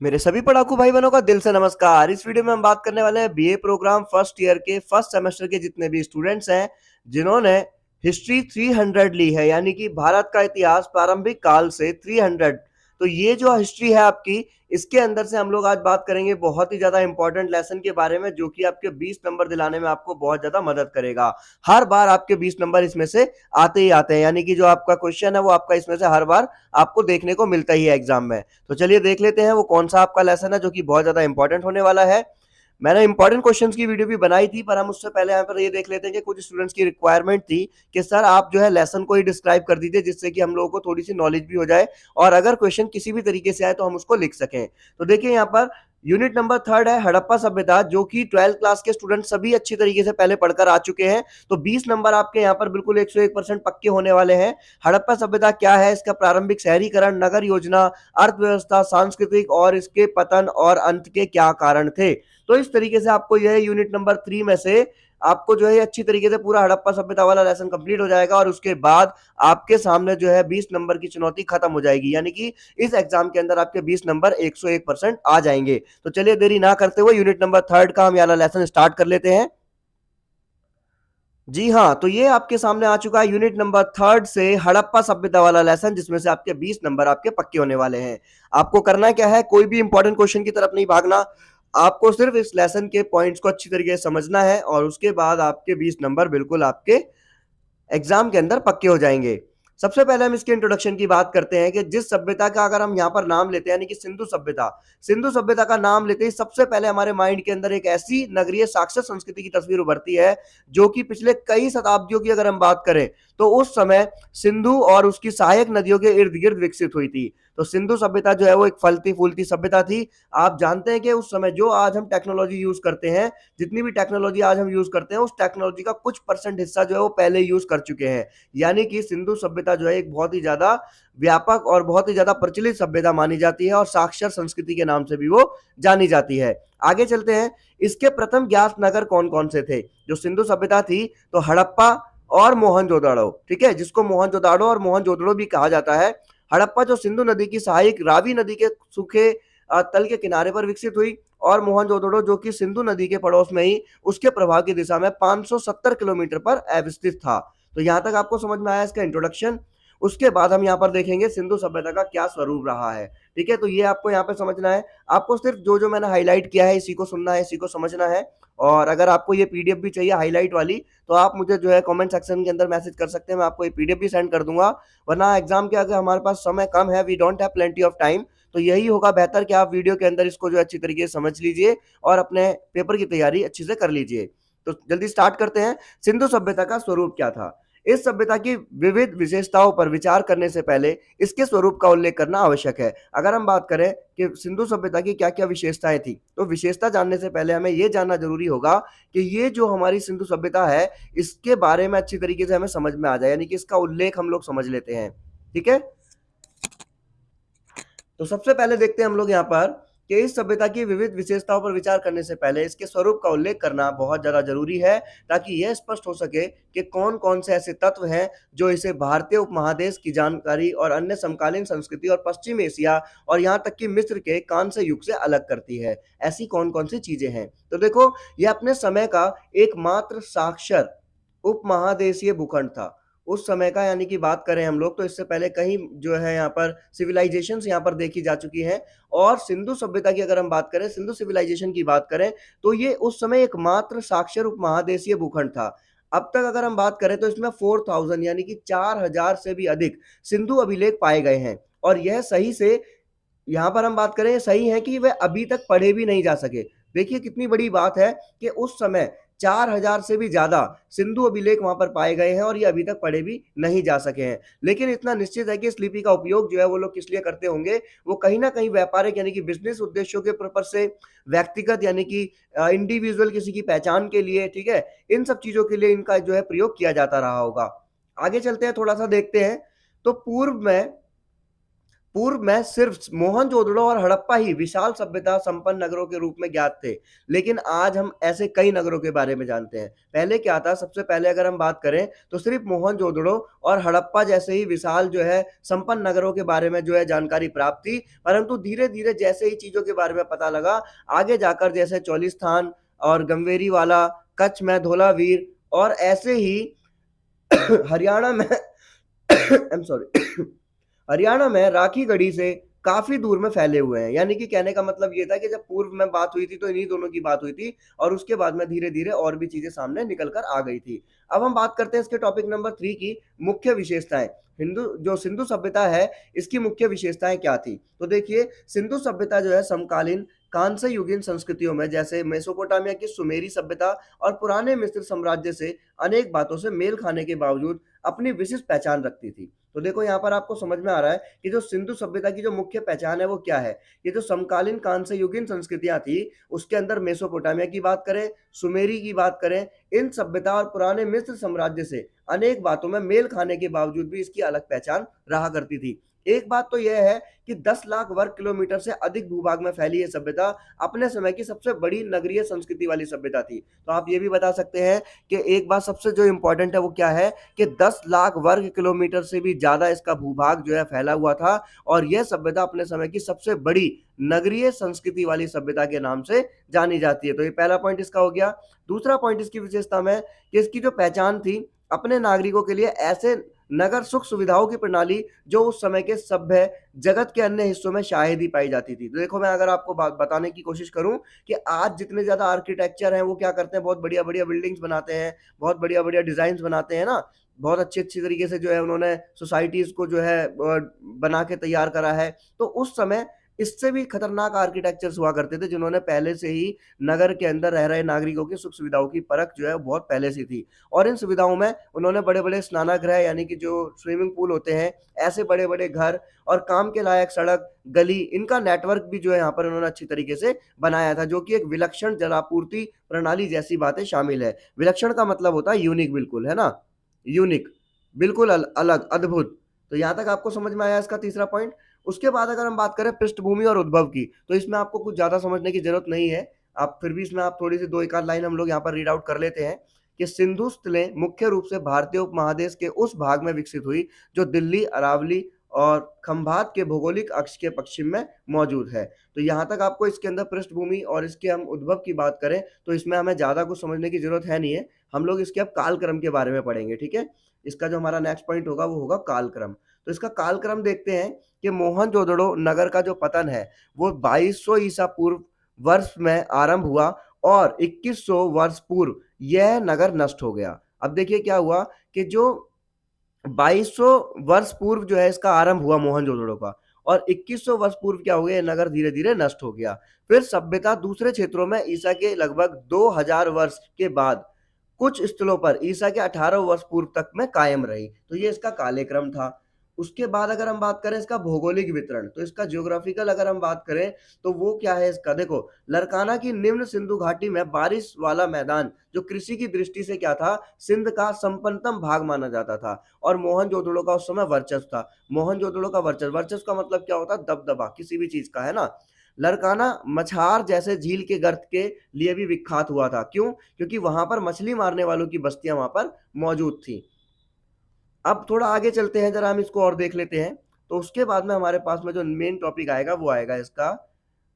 मेरे सभी पढ़ाकू भाई बहनों का दिल से नमस्कार। इस वीडियो में हम बात करने वाले हैं बीए प्रोग्राम फर्स्ट ईयर के फर्स्ट सेमेस्टर के जितने भी स्टूडेंट्स हैं जिन्होंने हिस्ट्री 300 ली है, यानी कि भारत का इतिहास प्रारंभिक काल से 300। तो ये जो हिस्ट्री है आपकी, इसके अंदर से हम लोग आज बात करेंगे बहुत ही ज्यादा इंपॉर्टेंट लेसन के बारे में, जो कि आपके 20 नंबर दिलाने में आपको बहुत ज्यादा मदद करेगा। हर बार आपके 20 नंबर इसमें से आते ही आते हैं, यानी कि जो आपका क्वेश्चन है वो आपका इसमें से हर बार आपको देखने को मिलता ही है एग्जाम में। तो चलिए देख लेते हैं वो कौन सा आपका लेसन है जो कि बहुत ज्यादा इंपॉर्टेंट होने वाला है। मैंने इंपॉर्टेंट क्वेश्चंस की वीडियो भी बनाई थी, पर हम उससे पहले यहाँ पर ये देख लेते हैं कि कुछ स्टूडेंट्स की रिक्वायरमेंट थी कि सर आप जो है लेसन को ही डिस्क्राइब कर दीजिए, जिससे कि हम लोगों को थोड़ी सी नॉलेज भी हो जाए और अगर क्वेश्चन किसी भी तरीके से आए तो हम उसको लिख सकें। तो देखिए यहाँ पर यूनिट नंबर 3 है हड़प्पा सभ्यता, जो कि 12th क्लास के स्टूडेंट सभी अच्छी तरीके से पहले पढ़कर आ चुके हैं। तो 20 नंबर आपके यहाँ पर बिल्कुल 101% पक्के होने वाले हैं। हड़प्पा सभ्यता क्या है, इसका प्रारंभिक शहरीकरण, नगर योजना, अर्थव्यवस्था, सांस्कृतिक और इसके पतन और अंत के क्या कारण थे। तो इस तरीके से आपको यह यूनिट नंबर 3 में से आपको जो है अच्छी तरीके से पूरा हड़प्पा सभ्यता वाला लेसन कंप्लीट हो जाएगा और उसके बाद आपके सामने जो है 20 नंबर की चुनौती खत्म हो जाएगी, यानी कि इस एग्जाम के अंदर आपके 20 नंबर 101% आ जाएंगे। तो चलिए देरी ना करते हुए यूनिट नंबर 3 का हम ये वाला लेसन स्टार्ट कर लेते हैं। जी हाँ, तो ये आपके सामने आ चुका है यूनिट नंबर 3 से हड़प्पा सभ्यता वाला लेसन, जिसमें से आपके 20 नंबर आपके पक्के होने वाले हैं। आपको करना क्या है, कोई भी इंपॉर्टेंट क्वेश्चन की तरफ नहीं भागना, आपको सिर्फ इस लेसन के पॉइंट्स को अच्छी तरीके से समझना है और उसके बाद आपके 20 नंबर बिल्कुल आपके एग्जाम के अंदर पक्के हो जाएंगे। सबसे पहले हम इसके इंट्रोडक्शन की बात करते हैं कि जिस सभ्यता का अगर हम यहाँ पर नाम लेते हैं, यानी कि सिंधु सभ्यता, सिंधु सभ्यता का नाम लेते ही सबसे पहले हमारे माइंड के अंदर एक ऐसी नगरीय साक्षर संस्कृति की तस्वीर उभरती है जो कि पिछले कई शताब्दियों की अगर हम बात करें तो उस समय सिंधु और उसकी सहायक नदियों के इर्द गिर्द विकसित हुई थी। तो सिंधु सभ्यता जो है वो एक फलती फूलती सभ्यता थी। आप जानते हैं कि उस समय जो आज हम टेक्नोलॉजी यूज करते हैं, जितनी भी टेक्नोलॉजी आज हम यूज करते हैं, उस टेक्नोलॉजी का कुछ परसेंट हिस्सा जो है वो पहले यूज कर चुके हैं। यानी कि सिंधु सभ्यता जो है एक बहुत ही ज्यादा व्यापक और बहुत ही ज्यादा प्रचलित सभ्यता मानी जाती है और साक्षर संस्कृति के नाम से भी वो जानी जाती है। आगे चलते हैं, इसके प्रथम ज्ञात नगर कौन कौन से थे। जो सिंधु सभ्यता थी तो हड़प्पा और मोहनजोदड़ो, ठीक है, जिसको मोहनजोदड़ो और मोहनजोदड़ो भी कहा जाता है। हड़प्पा जो सिंधु नदी की सहायक रावी नदी के सूखे तल के किनारे पर विकसित हुई, और मोहनजोदड़ो जो कि सिंधु नदी के पड़ोस में ही उसके प्रभाव की दिशा में 570 किलोमीटर पर अवस्थित था। तो यहां तक आपको समझ में आया इसका इंट्रोडक्शन। उसके बाद हम यहाँ पर देखेंगे सिंधु सभ्यता का क्या स्वरूप रहा है। ठीक है, तो ये आपको यहाँ पे समझना है। आपको सिर्फ जो जो मैंने हाईलाइट किया है इसी को सुनना है, इसी को समझना है। और अगर आपको ये पीडीएफ भी चाहिए हाईलाइट वाली, तो आप मुझे जो है कमेंट सेक्शन के अंदर मैसेज कर सकते हैं, मैं आपको ये पीडीएफ भी सेंड कर दूंगा। वरना एग्जाम के आगे हमारे पास समय कम है, we don't have plenty of time, तो यही होगा बेहतर कि आप वीडियो के अंदर इसको जो अच्छी तरीके से समझ लीजिए और अपने पेपर की तैयारी अच्छी से कर लीजिए। तो जल्दी स्टार्ट करते हैं। सिंधु सभ्यता का स्वरूप क्या था। इस सभ्यता की विविध विशेषताओं पर विचार करने से पहले इसके स्वरूप का उल्लेख करना आवश्यक है। अगर हम बात करें कि सिंधु सभ्यता की क्या क्या विशेषताएं थी, तो विशेषता जानने से पहले हमें यह जानना जरूरी होगा कि ये जो हमारी सिंधु सभ्यता है, इसके बारे में अच्छी तरीके से हमें समझ में आ जाए, यानी कि इसका उल्लेख हम लोग समझ लेते हैं। ठीक है, तो सबसे पहले देखते हैं हम लोग यहाँ पर कि इस सभ्यता की विविध विशेषताओं पर विचार करने से पहले इसके स्वरूप का उल्लेख करना बहुत ज्यादा जरूरी है, ताकि यह स्पष्ट हो सके कि कौन कौन से ऐसे तत्व हैं जो इसे भारतीय उपमहादेश की जानकारी और अन्य समकालीन संस्कृति और पश्चिम एशिया और यहाँ तक कि मिस्र के कांस्य युग से अलग करती है। ऐसी कौन कौन सी चीजें हैं, तो देखो, यह अपने समय का एकमात्र साक्षर उपमहादेशीय भूखंड था उस समय का। यानी कि बात करें हम लोग तो इससे पहले कहीं जो है यहाँ पर सिविलाइजेशंस यहाँ पर देखी जा चुकी हैं। और सिंधु सभ्यता की अगर हम बात करें, सिंधु सिविलाइजेशन की बात करें, तो ये उस समय एकमात्र साक्षर उपमहादेशीय भूखंड था। अब तक अगर हम बात करें तो इसमें 4000 यानी कि 4000 से भी अधिक सिंधु अभिलेख पाए गए हैं। और यह सही से, यहाँ पर हम बात करें, सही है कि वह अभी तक पढ़े भी नहीं जा सके। देखिए कितनी बड़ी बात है कि उस समय 4000 से भी ज्यादा सिंधु अभिलेख वहां पर पाए गए हैं और ये अभी तक पढ़े भी नहीं जा सके हैं। लेकिन इतना निश्चित है कि इस लिपि का उपयोग जो है वो लोग किस लिए करते होंगे, वो कहीं ना कहीं व्यापारिक यानी कि बिजनेस उद्देश्यों के पर्पस से, व्यक्तिगत यानी कि इंडिविजुअल किसी की पहचान के लिए, ठीक है, इन सब चीजों के लिए इनका जो है प्रयोग किया जाता रहा होगा। आगे चलते हैं, थोड़ा सा देखते हैं। तो पूर्व में पूर्व में सिर्फ मोहनजोदड़ो और हड़प्पा ही विशाल सभ्यता संपन्न नगरों के रूप में ज्ञात थे, लेकिन आज हम ऐसे कई नगरों के बारे में जानते हैं। पहले क्या था, सबसे पहले अगर हम बात करें तो सिर्फ मोहनजोदड़ो और हड़प्पा जैसे ही विशाल जो है संपन्न नगरों के बारे में जो है जानकारी प्राप्त थी, परंतु धीरे धीरे जैसे ही चीजों के बारे में पता लगा, आगे जाकर जैसे चौलिस्तान और गंगवेरी वाला, कच्छ में धोलावीर और ऐसे ही हरियाणा में आई एम सॉरी हरियाणा में राखीगढ़ी से काफी दूर में फैले हुए हैं। यानी कि कहने का मतलब ये था कि जब पूर्व में बात हुई थी तो इन्हीं दोनों की बात हुई थी और उसके बाद में धीरे धीरे और भी चीजें सामने निकल कर आ गई थी। अब हम बात करते हैं इसके टॉपिक नंबर 3 की, मुख्य विशेषताएं। सिंधु सभ्यता है, इसकी मुख्य विशेषताएं क्या थी? तो देखिए, सिंधु सभ्यता जो है समकालीन कांस्य युगीन संस्कृतियों में जैसे मेसोपोटामिया की सुमेरी सभ्यता और पुराने मिस्र साम्राज्य से अनेक बातों से मेल खाने के बावजूद अपनी विशिष्ट पहचान रखती थी। तो देखो यहाँ पर आपको समझ में आ रहा है कि जो सिंधु सभ्यता की जो मुख्य पहचान है वो क्या है। ये जो समकालीन कांस्य युगीन संस्कृतियां थी, उसके अंदर मेसोपोटामिया की बात करें, सुमेरी की बात करें, इन सभ्यता और पुराने मिस्र साम्राज्य से अनेक बातों में मेल खाने के बावजूद भी इसकी अलग पहचान रहा करती थी। एक बात तो यह है कि 10 लाख वर्ग किलोमीटर से अधिक भूभाग में फैली यह सभ्यता अपने समय की सबसे बड़ी नगरीय संस्कृति वाली सभ्यता थी। तो आप ये भी बता सकते हैं कि एक बात सबसे जो इंपॉर्टेंट है वो क्या है कि 10 लाख वर्ग किलोमीटर से भी ज्यादा इसका भूभाग जो है फैला हुआ था और यह सभ्यता अपने समय की सबसे बड़ी नगरीय संस्कृति वाली सभ्यता के नाम से जानी जाती है। तो ये पहला पॉइंट इसका हो गया। दूसरा पॉइंट इसकी विशेषता में कि इसकी जो पहचान थी, अपने नागरिकों के लिए ऐसे नगर सुख सुविधाओं की प्रणाली जो उस समय के सभ्य जगत के अन्य हिस्सों में शायद ही पाई जाती थी। तो देखो, मैं अगर आपको बात बताने की कोशिश करूं कि आज जितने ज्यादा आर्किटेक्चर हैं वो क्या करते हैं, बहुत बढ़िया बढ़िया बिल्डिंग्स बनाते हैं, बहुत बढ़िया बढ़िया डिजाइन बनाते हैं ना, बहुत अच्छी अच्छी तरीके से जो है उन्होंने सोसाइटीज को जो है बना के तैयार करा है। तो उस समय इससे भी खतरनाक आर्किटेक्चर्स हुआ करते थे जिन्होंने पहले से ही नगर के अंदर रह रहे नागरिकों की सुख सुविधाओं की परख जो है बहुत पहले से थी। और इन सुविधाओं में उन्होंने बड़े बड़े स्नानागृह यानी कि जो स्विमिंग पूल होते हैं, ऐसे बड़े बड़े घर और काम के लायक सड़क गली, इनका नेटवर्क भी जो है यहाँ पर उन्होंने अच्छी तरीके से बनाया था, जो कि एक विलक्षण जलापूर्ति प्रणाली जैसी बातें शामिल है। विलक्षण का मतलब होता है यूनिक, बिल्कुल, है ना, यूनिक, बिल्कुल अलग, अद्भुत। तो यहाँ तक आपको समझ में आया इसका तीसरा पॉइंट। उसके बाद अगर हम बात करें पृष्ठभूमि और उद्भव की, तो इसमें आपको कुछ ज्यादा समझने की जरूरत नहीं है। आप फिर भी इसमें आप थोड़ी सी दो एक आध लाइन हम लोग यहाँ पर रीड आउट कर लेते हैं कि सिंधु स्थलें मुख्य रूप से भारतीय उपमहादेश के उस भाग में विकसित हुई जो दिल्ली, अरावली और खंभात के भौगोलिक अक्ष के पश्चिम में मौजूद है। तो यहाँ तक आपको इसके अंदर पृष्ठभूमि और इसके हम उद्भव की बात करें तो इसमें हमें ज्यादा कुछ समझने की जरूरत है नहीं है। हम लोग इसके अब कालक्रम के बारे में पढ़ेंगे, ठीक है। इसका जो हमारा नेक्स्ट पॉइंट होगा वो होगा कालक्रम। तो इसका कालक्रम देखते हैं कि मोहनजोदड़ो नगर का जो पतन है वो 2200 ईसा पूर्व वर्ष में आरंभ हुआ और 2100 वर्ष पूर्व यह नगर नष्ट हो गया। अब देखिए क्या हुआ कि जो 2200 वर्ष पूर्व जो है इसका आरंभ हुआ मोहनजोदड़ो का, और 2100 वर्ष पूर्व क्या हो गया, नगर धीरे धीरे नष्ट हो गया। फिर सभ्यता दूसरे क्षेत्रों में ईसा के लगभग 2000 वर्ष के बाद कुछ स्थलों पर ईसा के 18 वर्ष पूर्व तक में कायम रही। तो ये इसका कालक्रम था। उसके बाद अगर हम बात करें इसका भौगोलिक वितरण, तो इसका ज्योग्राफिकल अगर हम बात करें तो वो क्या है इसका, देखो, लरकाना की निम्न सिंधु घाटी में बारिश वाला मैदान जो कृषि की दृष्टि से क्या था, सिंध का संपन्नतम भाग माना जाता था और मोहनजोदड़ो का उस समय वर्चस्व था। मोहनजोदड़ो का वर्चस्व, वर्चस्व का मतलब क्या होता है, दबदबा किसी भी चीज का, है ना। लरकाना मछार जैसे झील के गर्त के लिए भी विख्यात हुआ था। क्यों? क्योंकि वहां पर मछली मारने वालों की बस्तियां वहां पर मौजूद थी। अब थोड़ा आगे चलते हैं, जरा हम इसको और देख लेते हैं। तो उसके बाद में हमारे पास में जो मेन टॉपिक आएगा वो आएगा इसका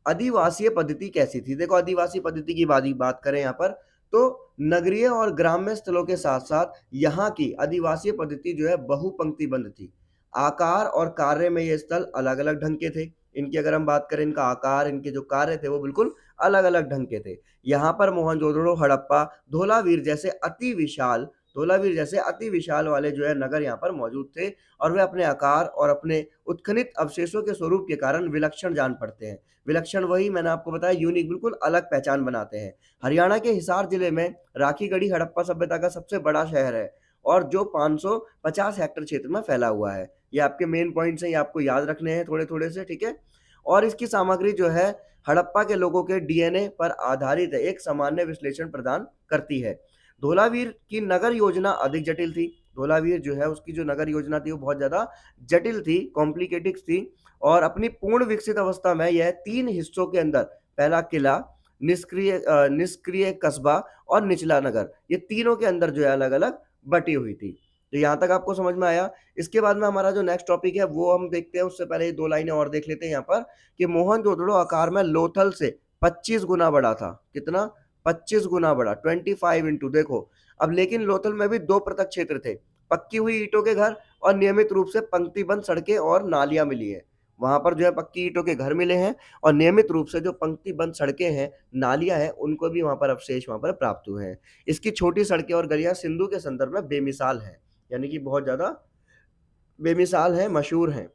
आदिवासीय पद्धति कैसी थी। देखो, आदिवासी पद्धति की बात करें यहाँ पर तो नगरीय और ग्राम्य स्थलों के साथ साथ यहाँ की आदिवासीय पद्धति जो है बहुपंक्ति बंद थी। आकार और कार्य में ये स्थल अलग अलग ढंग के थे। इनकी अगर हम बात करें, इनका आकार, इनके जो कार्य थे वो बिल्कुल अलग अलग ढंग के थे। यहाँ पर मोहनजोदड़ो, हड़प्पा, धोलावीर जैसे अति विशाल वाले जो है नगर यहाँ पर मौजूद थे और वे अपने आकार और अपने उत्खनित अवशेषों के स्वरूप के कारण विलक्षण जान पड़ते हैं। विलक्षण वही मैंने आपको बताया, यूनिक, बिल्कुल अलग पहचान बनाते हैं। हरियाणा के हिसार जिले में राखीगढ़ी हड़प्पा सभ्यता का सबसे बड़ा शहर है और जो 550 हेक्टेयर क्षेत्र में फैला हुआ है। ये आपके मेन पॉइंट्स हैं, ये आपको याद रखने हैं थोड़े थोड़े से, ठीक है। और इसकी सामग्री जो है हड़प्पा के लोगों के डीएनए पर आधारित एक सामान्य विश्लेषण प्रदान करती है। धोलावीर की नगर योजना अधिक जटिल थी। धोलावीर जो है उसकी जो नगर योजना थी वो बहुत ज़्यादा जटिल थी, कॉम्प्लिकेटेड थी और अपनी पूर्ण विकसित अवस्था में यह 3 हिस्सों के अंदर पहला किला, निष्क्रिय कस्बा और निचला नगर, ये तीनों के अंदर जो है अलग-अलग बटी हुई थी। तो यहाँ तक आपको समझ में आया। इसके बाद में हमारा जो नेक्स्ट टॉपिक है वो हम देखते हैं, उससे पहले 2 लाइनें और देख लेते हैं यहाँ पर कि मोहनजोदड़ो आकार में लोथल से 25 गुना बड़ा था। कितना? 25 गुना बड़ा, 25 इंटू देखो। अब लेकिन लोथल में भी 2 पृथक क्षेत्र थे, पक्की हुई ईंटों के घर और नियमित रूप से पंक्तिबद्ध सड़कें और नालियाँ मिली हैं। वहाँ पर जो है पक्की ईंटों के घर मिले हैं और नियमित रूप से जो पंक्तिबद्ध सड़कें हैं, नालियाँ हैं, उनको भी वहाँ पर अवशेष वहाँ पर प्राप्त हुए हैं। इसकी छोटी सड़कें और गलियाँ सिंधु के संदर्भ में बेमिसाल हैं, यानी कि बहुत ज़्यादा बेमिसाल हैं, मशहूर हैं।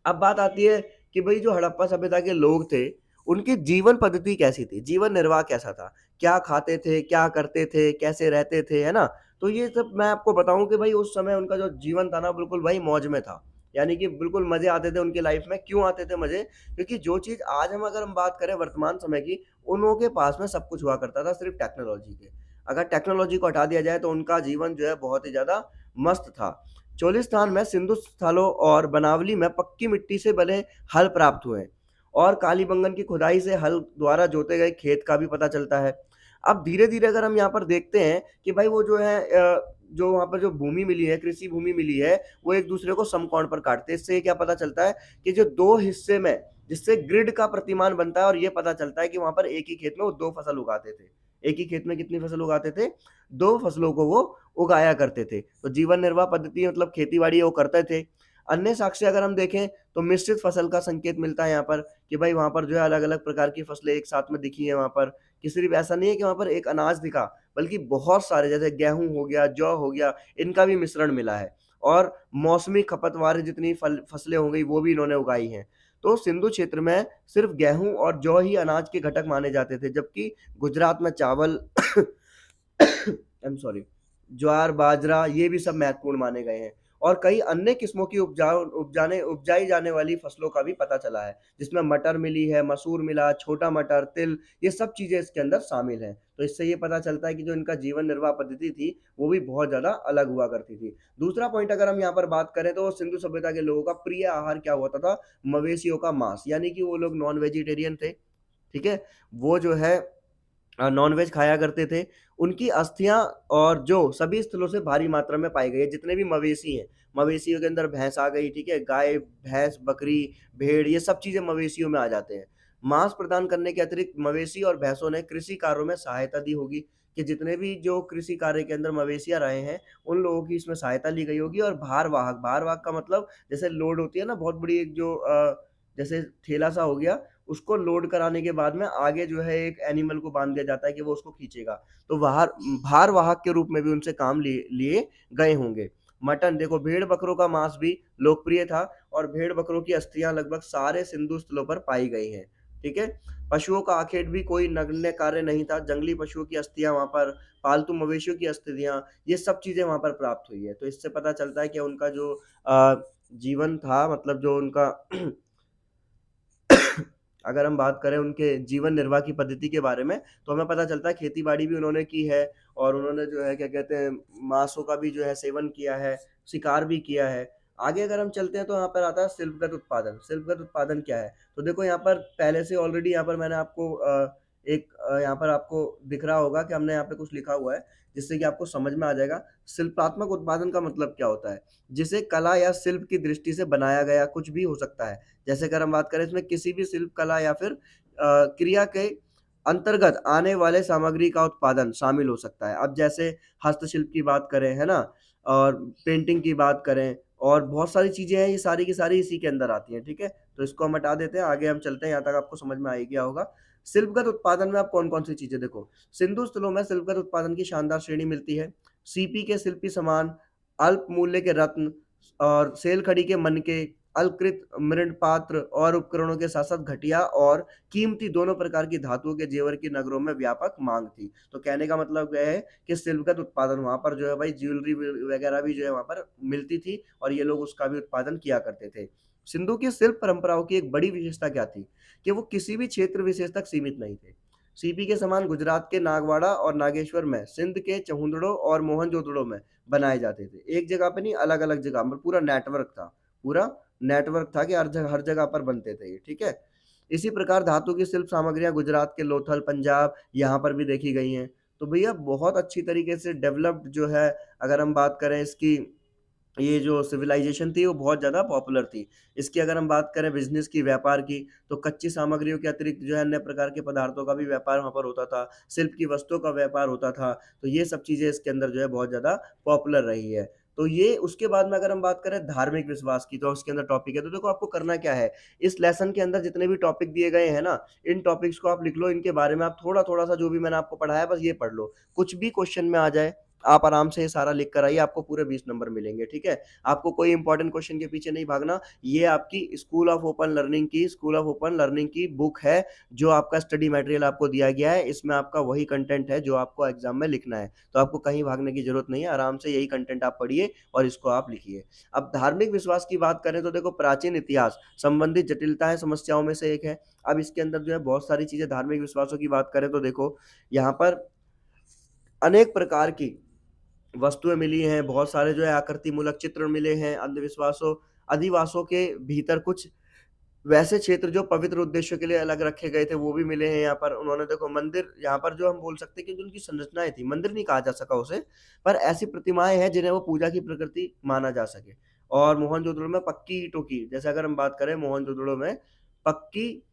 अब बात आती है कि भई जो हड़प्पा सभ्यता के लोग थे, उनकी जीवन पद्धति कैसी थी? जीवन निर्वाह कैसा था? क्या खाते थे, क्या करते थे, कैसे रहते थे, है ना? तो ये सब मैं आपको बताऊँ कि भई उस समय उनका जो जीवन था ना बिल्कुल भाई मौज में था। यानी कि बिल्कुल मज़े आते थे उनकी लाइफ़ में, क्यों आते थे मज़े? क्योंकि जो चीज़ आज हम अगर हम बात करें वर्तमान समय की, उन लोगों के पास में सब कुछ हुआ करता था सिर्फ़ टेक्नोलॉजी के। अगर टेक्नोलॉजी को हटा दिया जाए तो उनका जीवन जो है बहुत ही ज़्यादा मस्त था। चोलिस्तान में सिंधु स्थलों और बनावली में पक्की मिट्टी से बने हल प्राप्त हुए और कालीबंगन की खुदाई से हल द्वारा जोते गए खेत का भी पता चलता है। अब धीरे-धीरे अगर हम यहाँ पर देखते हैं कि भाई वो जो है जो वहाँ पर जो भूमि मिली है, कृषि भूमि मिली है, वो एक-दूसरे को समकोण पर काटते हैं। इससे क्या पता चलता है कि जो 2 हिस्से में जिससे ग्रिड का प्रतिमान बनता है और ये पता चलता है कि वहाँ पर एक ही खेत में वो 2 फसल उगाते थे। एक ही खेत में कितनी फसल उगाते थे? 2 फसलों को वो उगाया करते थे। तो जीवन निर्वाह पद्धति मतलब खेती-बाड़ी वो करते थे। अन्य साक्ष्य अगर हम देखें तो मिश्रित फसल का संकेत मिलता है यहाँ पर कि भाई वहाँ पर जो है अलग-अलग प्रकार की फसलें एक साथ में दिखी हैं वहाँ पर, कि सिर्फ़ ऐसा नहीं है कि वहाँ पर एक अनाज दिखा, बल्कि बहुत सारे जैसे गेहूँ हो गया, जौ हो गया, इनका भी मिश्रण मिला है और मौसमी खपतवार जितनी फसलें हो गई वो भी इन्होंने उगाई हैं। तो सिंधु क्षेत्र में सिर्फ़ गेहूँ और जौ ही अनाज के घटक माने जाते थे, जबकि गुजरात में चावल आई एम सॉरी, ज्वार, बाजरा ये भी सब महत्वपूर्ण माने गए हैं और कई अन्य किस्मों की उपजाई जाने वाली फसलों का भी पता चला है, जिसमें मटर मिली है, मसूर मिला, छोटा मटर, तिल, ये सब चीज़ें इसके अंदर शामिल हैं। तो इससे ये पता चलता है कि जो इनका जीवन निर्वाह पद्धति थी, वो भी बहुत ज़्यादा अलग हुआ करती थी। दूसरा पॉइंट अगर हम यहाँ पर बात करें तो सिंधु सभ्यता के लोगों का प्रिय आहार क्या होता था? मवेशियों का मांस, यानी कि वो लोग नॉन वेजिटेरियन थे, ठीक है? वो जो है नॉन-वेज खाया करते थे। उनकी अस्थियाँ और जो सभी स्थलों से भारी मात्रा में पाई गई है, जितने भी मवेशी हैं, मवेशियों के अंदर भैंस आ गई, ठीक है? गाय, भैंस, बकरी, भेड़ ये सब चीज़ें मवेशियों में आ जाते हैं। माँस प्रदान करने के अतिरिक्त मवेशी और भैंसों ने कृषि कार्यों में सहायता दी होगी, कि जितने भी जो कृषि कार्य के अंदर मवेशियाँ रहे हैं, उन लोगों की इसमें सहायता ली गई होगी और भारवाहक का मतलब जैसे लोड होती है ना बहुत बड़ी एक जो जैसे ठेला-सा हो गया, उसको लोड कराने के बाद में आगे जो है एक एनिमल को बाँध दिया जाता है कि वो उसको खींचेगा। तो भारवाहक के रूप में भी उनसे काम लिए लिए गए होंगे। मटन देखो भेड़-बकरों का मांस भी लोकप्रिय था और भेड़-बकरों की अस्थियाँ लगभग सारे सिंधु स्थलों पर पाई गई हैं, ठीक है? पशुओं का आखेट भी कोई नगण्य कार्य नहीं था, जंगली पशुओं की अस्थियाँ वहाँ पर, पालतू मवेशियों की अस्थियाँ, ये सब चीज़ें वहाँ पर प्राप्त हुई है। तो इससे पता चलता है कि उनका जो जीवन था मतलब जो उनका अगर हम बात करें उनके जीवन निर्वाह की पद्धति के बारे में, तो हमें पता चलता है खेती-बाड़ी भी उन्होंने की है और उन्होंने जो है क्या कहते हैं माँसों का भी जो है सेवन किया है, शिकार भी किया है। आगे अगर हम चलते हैं तो यहाँ पर आता है शिल्पगत उत्पादन। शिल्पगत उत्पादन क्या है? तो देखो यहाँ पर पहले से ऑलरेडी यहाँ पर मैंने आपको यहाँ पर आपको दिख रहा होगा कि हमने यहाँ पे कुछ लिखा हुआ है, जिससे कि आपको समझ में आ जाएगा। शिल्पात्मक उत्पादन का मतलब क्या होता है? जिसे कला या शिल्प की दृष्टि से बनाया गया कुछ भी हो सकता है। जैसे अगर हम बात करें इसमें किसी भी शिल्प कला या फिर क्रिया के अंतर्गत आने वाले सामग्री का उत्पादन शामिल हो सकता है। अब जैसे हस्तशिल्प की बात करें, है ना? और पेंटिंग की बात करें और बहुत सारी चीज़ें हैं, ये सारी की सारी इसी के अंदर आती हैं, ठीक है? तो इसको हम हटा देते हैं, आगे हम चलते हैं, यहाँ तक आपको समझ में आ ही गया होगा। शिल्पगत उत्पादन में आप कौन-कौन सी चीज़ें देखो, सिंधु स्थलों में शिल्पगत उत्पादन की शानदार श्रेणी मिलती है। सीपी के शिल्पी सामान, अल्प मूल्य के रत्न और सेल-खड़ी के मनके, अलकृत मृणपात्र और उपकरणों के साथ-साथ घटिया और कीमती दोनों प्रकार की धातुओं के जेवर की नगरों में व्यापक माँग थी। तो कहने का मतलब ये है कि शिल्पगत उत्पादन वहाँ पर जो है भाई ज्वेलरी वगैरह भी जो है वहाँ पर मिलती थी और ये लोग उसका भी उत्पादन किया करते थे। सिंधु की शिल्प परंपराओं की एक बड़ी विशेषता क्या थी? कि वो किसी भी क्षेत्र विशेष तक सीमित नहीं थे। सीपी के समान गुजरात के नागवाड़ा और नागेश्वर में, सिंध के चहुंदड़ो और मोहनजोदड़ो में बनाए जाते थे। एक जगह पे नहीं, अलग-अलग जगह पर पूरा नेटवर्क था कि हर जगह पर बनते थे ये, ठीक है? इसी प्रकार धातु की शिल्प सामग्रियाँ गुजरात के लोथल, पंजाब यहाँ पर भी देखी गई हैं। तो भैया बहुत अच्छी तरीके से डेवलप्ड जो है, अगर हम बात करें इसकी, ये जो सिविलाइजेशन थी वो बहुत ज़्यादा पॉपुलर थी। इसकी अगर हम बात करें बिज़नेस की, व्यापार की, तो कच्ची सामग्रियों के अतिरिक्त जो है अन्य प्रकार के पदार्थों का भी व्यापार वहाँ पर होता था, शिल्प की वस्तुओं का व्यापार होता था। तो ये सब चीज़ें इसके अंदर जो है बहुत ज़्यादा पॉपुलर रही है। तो ये उसके बाद में अगर हम बात करें धार्मिक विश्वास की, तो उसके अंदर टॉपिक है। तो देखो आपको करना क्या है, इस लेसन के अंदर जितने भी टॉपिक दिए गए हैं ना, इन टॉपिक्स को आप लिख लो, इनके बारे में आप थोड़ा-थोड़ा सा जो भी मैंने आपको पढ़ाया बस ये पढ़ लो। कुछ भी क्वेश्चन में आ जाए, आप आराम से ये सारा लिख कर आइए, आपको पूरे 20 नंबर मिलेंगे, ठीक है? आपको कोई इंपॉर्टेंट क्वेश्चन के पीछे नहीं भागना। ये आपकी स्कूल ऑफ ओपन लर्निंग की बुक है, जो आपका स्टडी मटेरियल आपको दिया गया है। इसमें आपका वही कंटेंट है जो आपको एग्जाम में लिखना है। तो आपको कहीं भागने की जरूरत नहीं है, आराम से यही कंटेंट आप पढ़िए और इसको आप लिखिए। अब धार्मिक विश्वास की बात करें तो देखो, प्राचीन इतिहास संबंधित जटिलताएं समस्याओं में से एक है। अब इसके अंदर जो है बहुत सारी चीजें, धार्मिक विश्वासों की बात करें तो देखो, यहाँ पर अनेक प्रकार की वस्तुएँ मिली हैं, बहुत सारे जो है आकृतिमूलक चित्र मिले हैं, अंधविश्वासों अधिवासों के भीतर कुछ वैसे क्षेत्र जो पवित्र उद्देश्यों के लिए अलग रखे गए थे, वो भी मिले हैं यहाँ पर। उन्होंने देखो मंदिर, यहाँ पर जो हम बोल सकते हैं कि जो उनकी संरचनाएँ थी, मंदिर नहीं कहा जा सका उसे, पर ऐसी प्रतिमाएँ हैं जिन्हें वो पूजा की प्रकृति माना जा सके। और मोहनजोदड़ो में पक्की ईंटों की, जैसे अगर हम बात करें मोहनजोदड़ो में पक्की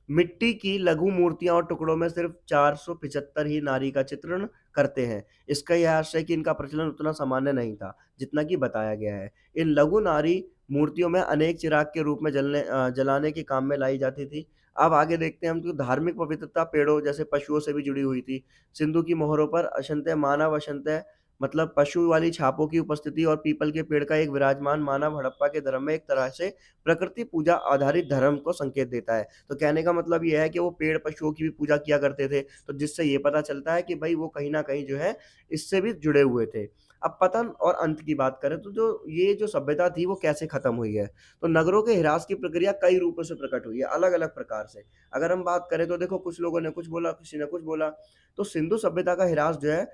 मिट्टी की लघु मूर्तियाँ और टुकड़ों में सिर्फ 475 ही नारी का चित्रण करते हैं। इसका यह आशय है कि इनका प्रचलन उतना सामान्य नहीं था, जितना कि बताया गया है। इन लघु नारी मूर्तियों में अनेक चिराग के रूप में जलाने के काम में लाई जाती थी। अब आगे देखते हैं हम, तो धार्मिक पवित्रता पेड़ों जैसे पशुओं से भी जुड़ी हुई थी। सिंधु की मोहरों पर अशंतय मानव अशंतय मतलब पशु वाली छापों की उपस्थिति और पीपल के पेड़ का एक विराजमान मानव हड़प्पा के धर्म में एक तरह से प्रकृति पूजा आधारित धर्म को संकेत देता है। तो कहने का मतलब ये है कि वो पेड़ पशुओं की भी पूजा किया करते थे, तो जिससे ये पता चलता है कि भाई वो कहीं न कहीं जो है इससे भी जुड़े हुए थे। अब पतन और अंत की बात करें तो जो सभ्यता थी वो कैसे खत्म हुई है? तो नगरों के ह्रास की प्रक्रिया कई रूपों से प्रकट हुई है, अलग-अलग प्रकार से। अगर हम बात करें तो देखो, कुछ लोगों ने कुछ बोला, किसी ने कुछ बोला। तो सिंधु सभ्यता का ह्रास जो है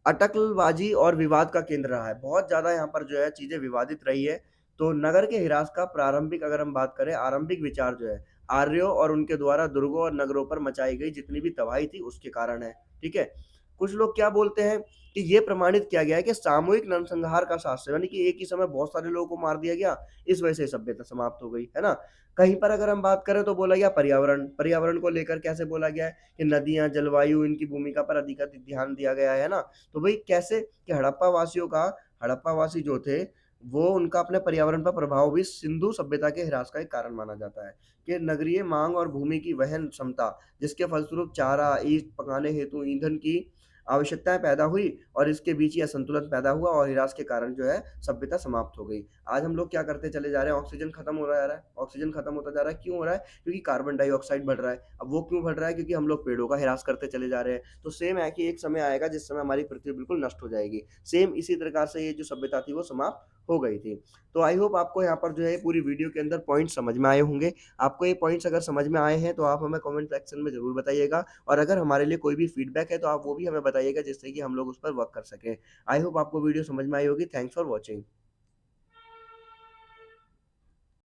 अटकलबाजी और विवाद का केंद्र रहा है। बहुत ज़्यादा यहाँ पर जो है चीज़ें विवादित रही है। तो नगर के ह्रास का प्रारंभिक, अगर हम बात करें, आरंभिक विचार जो है आर्यों और उनके द्वारा दुर्गों और नगरों पर मचाई गई जितनी भी तबाही थी उसके कारण है, ठीक है? कुछ लोग क्या बोलते हैं कि ये प्रमाणित किया गया है कि सामूहिक नरसंहार का शास्त्र, यानी कि एक ही समय बहुत सारे लोगों को मार दिया गया, इस वजह से सभ्यता समाप्त हो गई, है ना? कहीं पर अगर हम बात करें तो बोला गया पर्यावरण को लेकर कैसे बोला गया है कि नदियाँ, जलवायु, इनकी भूमिका पर अधिक ध्यान दिया गया है ना? तो भई कैसे कि हड़प्पा वासी जो थे, वो उनका अपने पर्यावरण पर प्रभाव भी सिंधु सभ्यता के ह्रास का एक कारण माना जाता है। कि नगरीय मांग और भूमि की वहन क्षमता, जिसके फलस्वरूप चारा, ईंट पकाने हेतु ईंधन की आवश्यकताएँ पैदा हुई और इसके बीच ही असंतुलन पैदा हुआ और ह्रास के कारण जो है सभ्यता समाप्त हो गई। आज हम लोग क्या करते चले जा रहे हैं, ऑक्सीजन खत्म हो जा रहा है, ऑक्सीजन खत्म होता जा रहा है, क्यों हो रहा है? क्योंकि कार्बन डाइऑक्साइड बढ़ रहा है। अब वो क्यों बढ़ रहा है? क्योंकि हम लोग पेड़ों का ह्रास करते चले जा रहे हैं। तो सेम है कि एक समय आएगा जिस समय हमारी पृथ्वी बिल्कुल नष्ट हो जाएगी। सेम इसी प्रकार से ये जो सभ्यता थी वो समाप्त हो गई थी। तो आई होप आपको यहाँ पर जो है पूरी वीडियो के अंदर पॉइंट समझ में आए होंगे। आपको ये पॉइंट्स अगर समझ में आए हैं तो आप हमें कमेंट सेक्शन में ज़रूर बताइएगा, और अगर हमारे लिए कोई भी फीडबैक है तो आप वो भी हमें बताइएगा, जिससे कि हम लोग उस पर वर्क कर सकें। आई होप आपको वीडियो समझ में आई होगी। Thanks for watching.